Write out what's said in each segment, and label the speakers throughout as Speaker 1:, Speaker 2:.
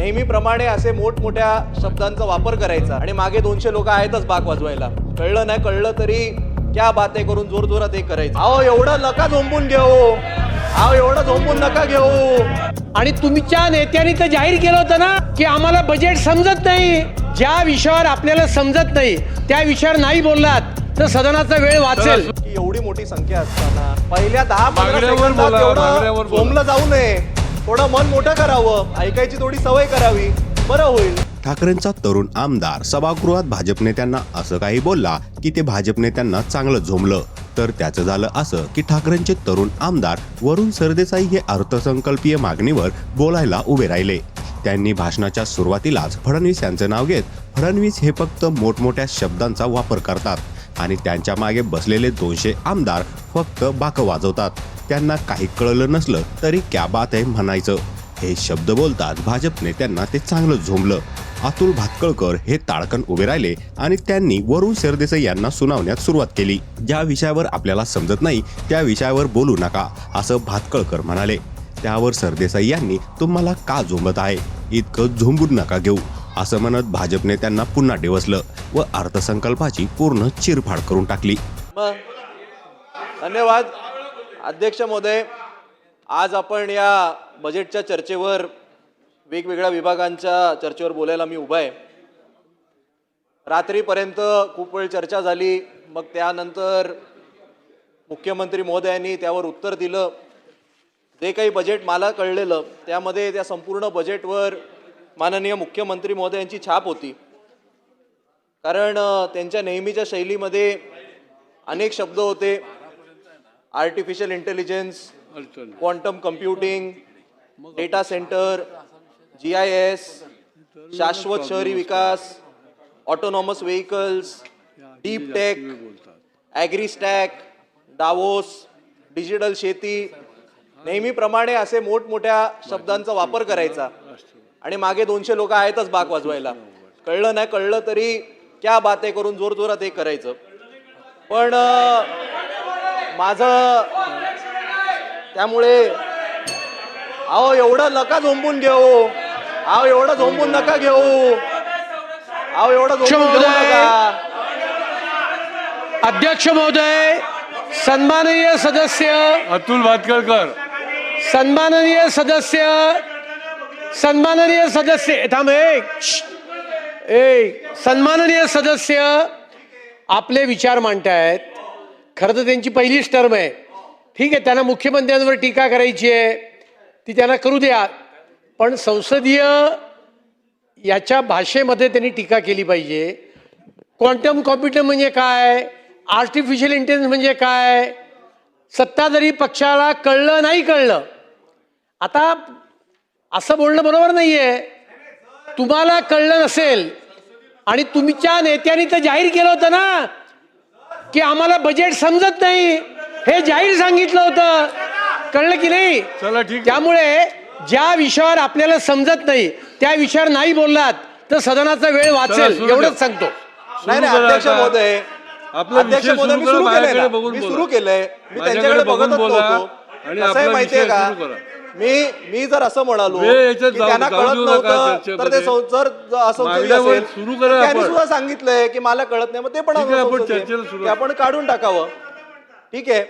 Speaker 1: नेहमीप्रमाणे असे मोठमोठ्या शब्दांचा वापर करायचा आणि मागे 200 लोक आहेतच बाक वाजवायला. कळलं नाही कळलं तरी क्या बाते करून जोर जोरात हे करायचं. अहो एवढं नका झोंबून घेऊ, अहो एवढं झोंबून नका घेऊ.
Speaker 2: आणि तुमच्या नेत्यांनी तर जाहीर केलं होतं ना की आम्हाला बजेट समजत नाही. ज्या विषयावर आपल्याला समजत नाही त्या विषयावर नाही बोललात तर सदनाचा वेळ वाचेल.
Speaker 1: की एवढी मोठी संख्या असताना पहिल्या 10-15
Speaker 3: मागण्यावर
Speaker 1: सेकंदात
Speaker 3: बोला, मागण्यावर
Speaker 1: एवढं
Speaker 3: बोला.
Speaker 1: झोंबलं जाऊ नये. थोडं मन मोठं करावं, ऐकायची थोडी सवय करावी, बरं होईल.
Speaker 4: ठाकरेंचा तरुण आमदार सभागृहात भाजप नेत्यांना असं काही बोलला की ते भाजप नेत्यांना चांगलं झोंबलं. तर त्याचं झालं असं की ठाकरेंचे तरुण आमदार वरुण सरदेसाई हे अर्थसंकल्पीय मागणीवर बोलायला उभे राहिले. त्यांनी भाषणाच्या सुरुवातीलाच फडणवीस यांचं नाव घेत फडणवीस हे फक्त मोठमोठ्या शब्दांचा वापर करतात आणि त्यांच्या मागे बसलेले 200 आमदार फक्त बाकं वाजवतात. त्यांना काही कळलं नसलं तरी क्या बात आहे म्हणायचं. हे शब्द बोलतात भाजप नेत्यांना ते चांगलं झोंबलं. अतुल भातखळकर हे ताडकन उभे राहिले आणि त्यांनी वरुण सरदेसाई यांना सुनावण्यात सुरुवात केली. ज्या विषयावर आपल्याला समजत नाही त्या विषयावर बोलू नका असं भातखळकर म्हणाले. त्यावर सरदेसाई यांनी तुम्हाला का झोंबत आहे, इतकं झोंबून नका घेऊ असं म्हणत भाजप नेत्यांना पुन्हा डिवचलं व अर्थसंकल्पाची पूर्ण चिरफाड करून टाकली.
Speaker 1: धन्यवाद अध्यक्ष महोदय. आज आपण या बजेटच्या चर्चेवर वेगवेगळ्या विभागांच्या चर्चेवर बोलायला मी उभा आहे. रात्रीपर्यंत खूप वेळ चर्चा झाली, मग त्यानंतर मुख्यमंत्री महोदयांनी त्यावर उत्तर दिलं. जे काही बजेट मला कळलेलं त्यामध्ये त्या संपूर्ण बजेटवर माननीय मुख्यमंत्री महोदयांची छाप होती. कारण त्यांच्या नेहमीच्या शैलीमध्ये अनेक शब्द होते. Artificial intelligence, quantum computing, data centre, GIS, शाश्वत शहरी विकास, autonomous vehicles, deep tech, AgriStack, Davos, digital शेती. नेहमीप्रमाणे असे मोठमोठ्या शब्दांचा वापर करायचा आणि मागे 200 लोक आहेतच बाक वाजवायला. कळलं नाही कळलं तरी क्या बाते करून जोर जोरात हे करायचं. पण माझं त्यामुळे अहो एवढं नका झोंबून घेऊ, अहो एवढं झोंबून नका घेऊ, अहो एवढं झोंबून घेऊ नका.
Speaker 2: अध्यक्ष महोदय, सन्माननीय सदस्य,
Speaker 3: अतुल भातखळकर,
Speaker 2: सन्माननीय सदस्य, सन्माननीय सदस्य थांब सन्माननीय सदस्य आपले विचार मांडतायत. खरं तर त्यांची पहिलीच टर्म आहे. ठीक आहे, त्यांना मुख्यमंत्र्यांवर टीका करायची आहे ती त्यांना करू द्या, पण संसदीय याच्या भाषेमध्ये त्यांनी टीका केली पाहिजे. क्वांटम कॉम्प्युटर म्हणजे काय, आर्टिफिशियल इंटेलिजन्स म्हणजे काय, सत्ताधारी पक्षाला कळलं नाही कळलं. आता असं बोलणं बरोबर नाहीये. तुम्हाला कळलं नसेल आणि तुमच्या नेत्यांनी तर जाहीर केलं होतं ना की आम्हाला बजेट समजत नाही, हे जाहीर सांगितलं होतं. कळलं की नाही?
Speaker 3: चला ठीक.
Speaker 2: त्यामुळे ज्या विषयावर आपल्याला समजत नाही त्या विषयावर नाही बोललात तर सदनाचा वेळ वाचेल, एवढंच सांगतो.
Speaker 1: नाही नाही अध्यक्ष महोदय, अध्यक्ष महोदय मी सुरू केलंय ना, मी सुरू केलंय, मी त्यांच्याकडे बघतच नव्हतो. कसं आहे माहितीये का, मी जर असं म्हणालो की त्यांना कळत नव्हतं तर ते संसद असेल त्यांनी सुद्धा सांगितलंय की मला कळत नाही, मग ते पण आपण काढून टाकावं. ठीक आहे.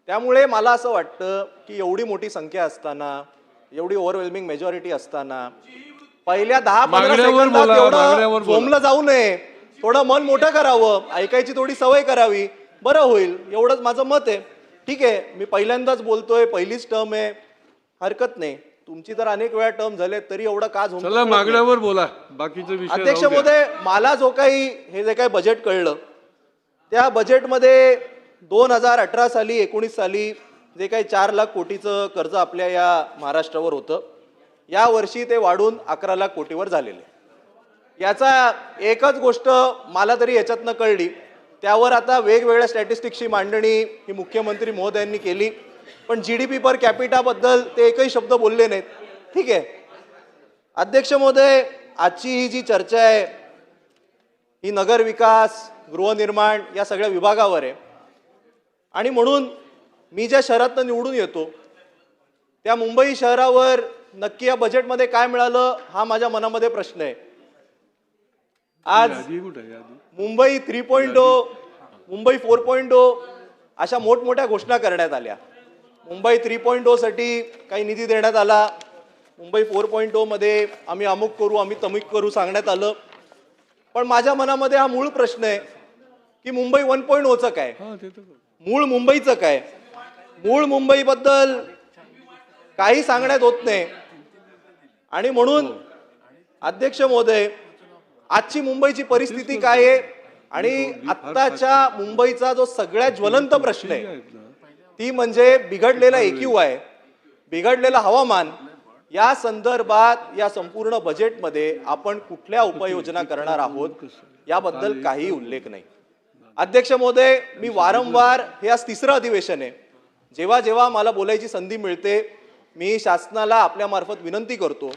Speaker 1: त्यामुळे मला असं वाटतं की एवढी मोठी संख्या असताना, एवढी ओव्हरवेल्मिंग मेजॉरिटी असताना पहिल्या 10-15 सेकंदात एवढं झोंबलं जाऊ नये. थोडं मन मोठं करावं, ऐकायची थोडी सवय करावी, बरं होईल. एवढंच माझं मत आहे. ठीक आहे, मी पहिल्यांदाच बोलतोय, पहिलीच टर्म आहे, हरकत नाही. तुमची तर अनेक वेळा टर्म झाले तरी एवढं का
Speaker 3: चला मागण्यावर बोला, बाकीचे विषय.
Speaker 1: अध्यक्ष महोदय, मला जो काही हे जे काही बजेट कळलं त्या बजेटमध्ये 2018 साली 19 साली जे काही 4 लाख कोटीचं कर्ज आपल्या या महाराष्ट्रावर होतं, या वर्षी ते वाढून 11 लाख कोटीवर झालेले. याचा एकच गोष्ट मला तरी याच्यातनं कळली, त्यावर आता वेगवेगळ्या स्टॅटिस्टिक्सची मांडणी ही मुख्यमंत्री महोदयांनी केली, पण GDP पर कॅपिटाबद्दल ते एकही शब्द बोलले नाहीत. ठीक आहे. अध्यक्ष महोदय, आजची ही जी चर्चा आहे ही नगर विकास, गृहनिर्माण या सगळ्या विभागावर आहे आणि म्हणून मी ज्या शहरातनं निवडून येतो त्या मुंबई शहरावर नक्की या बजेटमध्ये काय मिळालं हा माझ्या मनामध्ये प्रश्न आहे. आज
Speaker 3: यादी कुठे आहे? यादी
Speaker 1: मुंबई 3.0, मुंबई 4.0 अशा मोठमोठ्या घोषणा करण्यात आल्या. मुंबई 3.0 साठी काही निधी देण्यात आला. मुंबई 4.0 मध्ये आम्ही अमुक करू, आम्ही तमुक करू सांगण्यात आलं. पण माझ्या मनामध्ये हा मूळ प्रश्न आहे की मुंबई 1.0चं काय,
Speaker 3: हा ते तर
Speaker 1: मूळ मुंबईचं काय. मूळ मुंबईबद्दल काही सांगण्यात होत नाही. आणि म्हणून अध्यक्ष महोदय, आजची मुंबईची परिस्थिती काय आहे आणि आत्ताच्या मुंबईचा जो सगळ्यात ज्वलंत प्रश्न आहे ती म्हणजे बिघडलेला AQI, बिघडलेलं हवामान. या संदर्भात या संपूर्ण बजेटमध्ये आपण कुठल्या उपाययोजना करणार आहोत याबद्दल काही उल्लेख नाही. अध्यक्ष महोदय, मी वारंवार, हे आज तिसरं अधिवेशन आहे, जेव्हा जेव्हा मला बोलायची संधी मिळते मी शासनाला आपल्यामार्फत विनंती करतो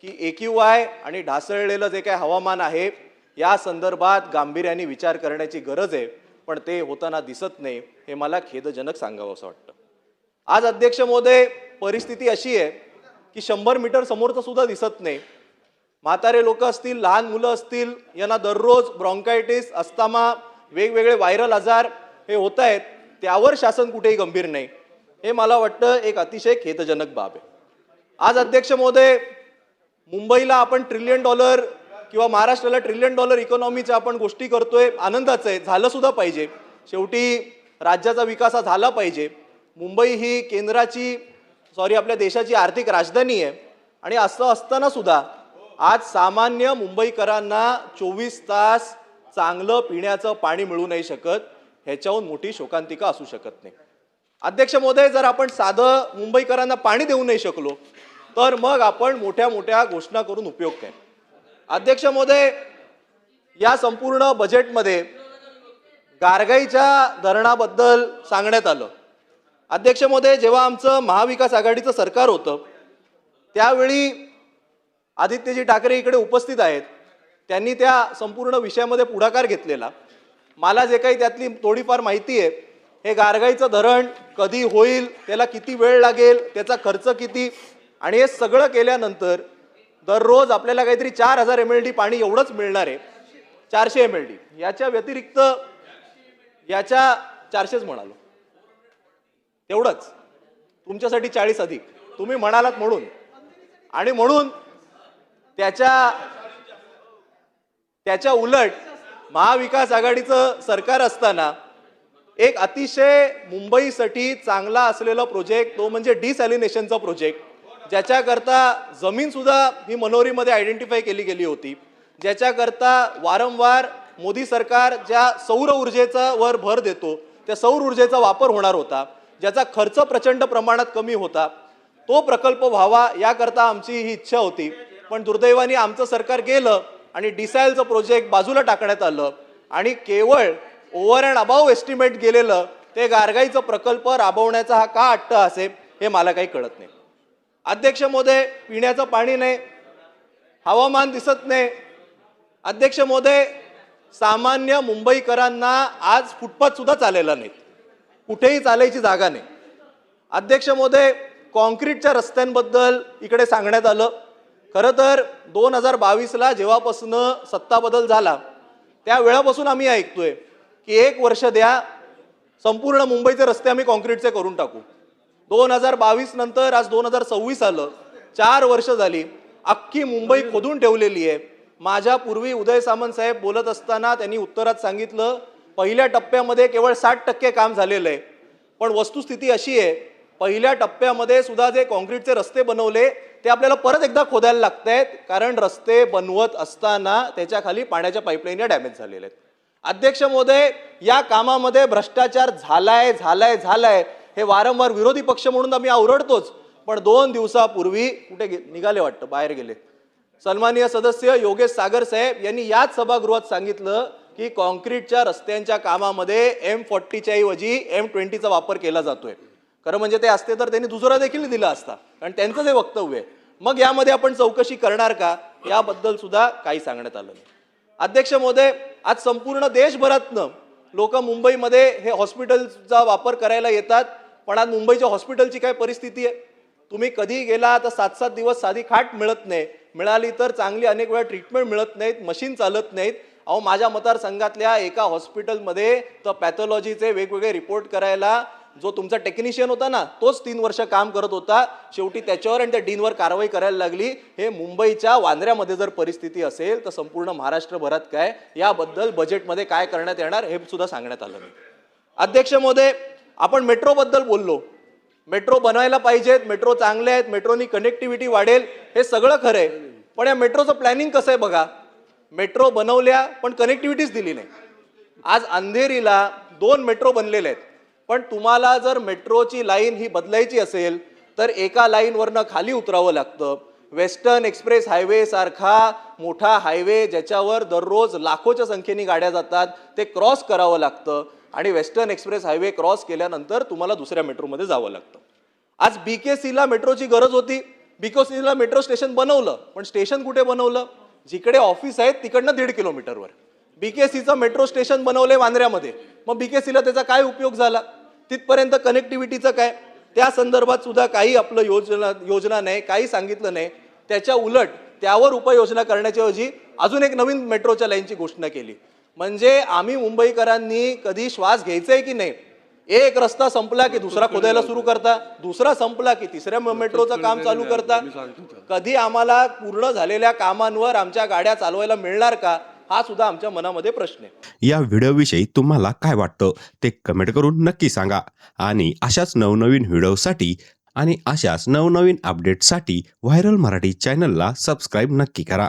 Speaker 1: की AQI आणि ढासळलेलं जे काही हवामान आहे या संदर्भात गांभीर्याने विचार करण्याची गरज आहे. पण ते होताना दिसत नाही, हे मला खेदजनक सांगावं असं वाटतं. आज अध्यक्ष महोदय, परिस्थिती अशी आहे की 100 मीटर समोरचं सुद्धा दिसत नाही. म्हातारे लोक असतील, लहान मुलं असतील, यांना दररोज ब्रॉन्कायटिस, अस्थमा, वेगवेगळे व्हायरल आजार हे होत आहेत. त्यावर शासन कुठेही गंभीर नाही. हे मला वाटतं एक अतिशय खेदजनक बाब आहे. आज अध्यक्ष महोदय, मुंबईला आपण $1 ट्रिलियन किंवा महाराष्ट्राला $1 ट्रिलियन इकॉनॉमीच्या आपण गोष्टी करतोय, आनंदाचं आहे, झालं सुद्धा पाहिजे. शेवटी राज्याचा विकास हा झाला पाहिजे. मुंबई ही आपल्या देशाची आर्थिक राजधानी आहे. आणि असं असताना सुद्धा आज सामान्य मुंबईकरांना 24 तास चांगलं पिण्याचं पाणी मिळू नाही शकत. ह्याच्याहून मोठी शोकांतिका असू शकत नाही. अध्यक्ष महोदय, जर आपण साधं मुंबईकरांना पाणी देऊ नाही शकलो तर मग आपण मोठ्या मोठ्या घोषणा करून उपयोग काय. अध्यक्ष महोदय, या संपूर्ण बजेटमध्ये गारगाईच्या धरणाबद्दल सांगण्यात आलं. अध्यक्ष महोदय, जेव्हा आमचं महाविकास आघाडीचं सरकार होतं त्यावेळी आदित्यजी ठाकरे इकडे उपस्थित आहेत, त्यांनी त्या संपूर्ण विषयामध्ये पुढाकार घेतलेला. मला जे काही त्यातली थोडीफार माहिती आहे, हे गारगाईचं धरण कधी होईल, त्याला किती वेळ लागेल, त्याचा खर्च किती, आणि हे सगळं केल्यानंतर दररोज आपल्याला काहीतरी 4000 MLD पाणी एवढंच मिळणार आहे. 400 MLD, याच्या व्यतिरिक्त, याच्या 400च म्हणालो, तेवढंच तुमच्यासाठी 40 अधिक तुम्ही म्हणालात म्हणून. आणि म्हणून त्याच्या उलट महाविकास आघाडीचं सरकार असताना एक अतिशय मुंबईसाठी चांगला असलेला प्रोजेक्ट, तो म्हणजे डिसॅलिनेशनचा प्रोजेक्ट, ज्याच्याकरता जमीन सुद्धा ही मनोरीमध्ये आयडेंटिफाय केली गेली होती, ज्याच्याकरता वारंवार मोदी सरकार ज्या सौर ऊर्जेचा वर भर देतो त्या सौर ऊर्जेचा वापर होणार होता, ज्याचा खर्च प्रचंड प्रमाणात कमी होता, तो प्रकल्प व्हावा याकरता आमची ही इच्छा होती. पण दुर्दैवाने आमचं सरकार गेलं आणि डिसॅलचं प्रोजेक्ट बाजूला टाकण्यात आलं आणि केवळ ओव्हर अँड अबाव एस्टिमेट गेलेलं ते गारगाईचं प्रकल्प राबवण्याचा हा का अट्टहास आहे हे मला काही कळत नाही. अध्यक्ष महोदय, पिण्याचं पाणी नाही, हवामान दिसत नाही. अध्यक्ष महोदय, सामान्य मुंबईकरांना आज फुटपाथ सुद्धा चालेला नाहीत, कुठेही चालायची जागा नाही. अध्यक्ष महोदय, कॉन्क्रीटच्या रस्त्यांबद्दल इकडे सांगण्यात आलं. खरं तर 2022ला जेव्हापासून सत्ता बदल झाला त्यावेळापासून आम्ही ऐकतोय की 1 वर्ष द्या, संपूर्ण मुंबईचे रस्ते आम्ही कॉन्क्रीटचे करून टाकू. 2022 नंतर आज 2026 आलं, 4 वर्ष झाली, अख्खी मुंबई खोदून ठेवलेली आहे. माझ्या पूर्वी उदय सामंत साहेब बोलत असताना त्यांनी उत्तरात सांगितलं पहिल्या टप्प्यामध्ये केवळ 60% काम झालेलं आहे. पण वस्तुस्थिती अशी आहे, पहिल्या टप्प्यामध्ये सुद्धा जे कॉन्क्रीटचे रस्ते बनवले ते आपल्याला परत एकदा खोदायला लागत आहेत, कारण रस्ते बनवत असताना त्याच्या खाली पाण्याच्या पाईपलाईन डॅमेज झालेल्या आहेत. अध्यक्ष महोदय, या कामामध्ये भ्रष्टाचार झालाय हे वारंवार विरोधी पक्ष म्हणून आम्ही ओरडतोच. पण 2 दिवसापूर्वी कुठे निघाले वाटतं, बाहेर गेले, सन्माननीय सदस्य योगेश सागर साहेब यांनी याच सभागृहात सांगितलं की कॉन्क्रीटच्या रस्त्यांच्या कामामध्ये M40च्या ऐवजी M20चा वापर केला जातोय. खरं म्हणजे ते असते तर त्यांनी दुसरा देखील दिला असता, कारण त्यांचं जे वक्तव्य आहे. मग यामध्ये आपण चौकशी करणार का याबद्दल सुद्धा काही सांगण्यात आलं नाही. अध्यक्ष महोदय, आज संपूर्ण देशभरातनं लोक मुंबईमध्ये हे हॉस्पिटलचा वापर करायला येतात, पण आज मुंबईच्या हॉस्पिटलची काय परिस्थिती आहे तुम्ही कधी गेला तर 7-7 दिवस साधी खाट मिळत नाही, मिळाली तर चांगली अनेक वेळा ट्रीटमेंट मिळत नाहीत, मशीन चालत नाहीत. अहो माझ्या मतदारसंघातल्या एका हॉस्पिटलमध्ये तर पॅथॉलॉजीचे वेगवेगळे रिपोर्ट करायला जो तुमचा टेक्निशियन होता ना, तोच 3 वर्ष काम करत होता. शेवटी त्याच्यावर आणि त्या डीनवर कारवाई करायला लागली. हे मुंबईच्या वांद्र्यामध्ये जर परिस्थिती असेल तर संपूर्ण महाराष्ट्रभरात काय, याबद्दल बजेटमध्ये काय करण्यात येणार हे सुद्धा सांगण्यात आलं नाही. अध्यक्ष महोदय, आपण मेट्रोबद्दल बोललो. मेट्रो बनवायला पाहिजेत, मेट्रो चांगले आहेत, मेट्रोनी कनेक्टिव्हिटी वाढेल, हे सगळं खरं आहे. पण या मेट्रोचं प्लॅनिंग कसं आहे बघा. मेट्रो बनवल्या पण कनेक्टिव्हिटीच दिली नाही. आज अंधेरीला 2 मेट्रो बनलेले आहेत, पण तुम्हाला जर मेट्रोची लाईन ही बदलायची असेल तर एका लाईनवरनं खाली उतरावं लागतं. वेस्टर्न एक्सप्रेस हायवे सारखा मोठा हायवे ज्याच्यावर दररोज लाखोच्या संख्येने गाड्या जातात, ते क्रॉस करावं लागतं आणि वेस्टर्न एक्सप्रेस हायवे क्रॉस केल्यानंतर तुम्हाला दुसऱ्या मेट्रोमध्ये जावं लागतं. आज BKCला मेट्रोची गरज होती, BKCला मेट्रो स्टेशन बनवलं, पण स्टेशन कुठे बनवलं, जिकडे ऑफिस आहेत तिकडनं 1.5 किलोमीटरवर. BKCचं मेट्रो स्टेशन बनवले वांद्र्यामध्ये, मग BKCला त्याचा काय उपयोग झाला, तिथपर्यंत कनेक्टिव्हिटीचं काय, त्या संदर्भात सुद्धा काही आपलं योजना नाही, काही सांगितलं नाही. त्याच्या उलट त्यावर उपाययोजना करण्याच्या ऐवजी अजून एक नवीन मेट्रोच्या लाईनची घोषणा केली. म्हणजे आम्ही मुंबईकरांनी कधी श्वास घ्यायचा आहे की नाही, एक रस्ता संपला की दुसरा खोदायला सुरू करता, दुसरा संपला की तिसऱ्या मेट्रोचं काम चालू करता. कधी आम्हाला पूर्ण झालेल्या कामांवर आमच्या गाड्या चालवायला मिळणार का, हा सुद्धा आमच्या मनामध्ये प्रश्न आहे.
Speaker 4: या व्हिडिओविषयी तुम्हाला काय वाटतं ते कमेंट करून नक्की सांगा. आणि अशाच नवनवीन व्हिडिओसाठी आणि अशाच नवनवीन अपडेटसाठी व्हायरल मराठी चॅनलला सबस्क्राईब नक्की करा.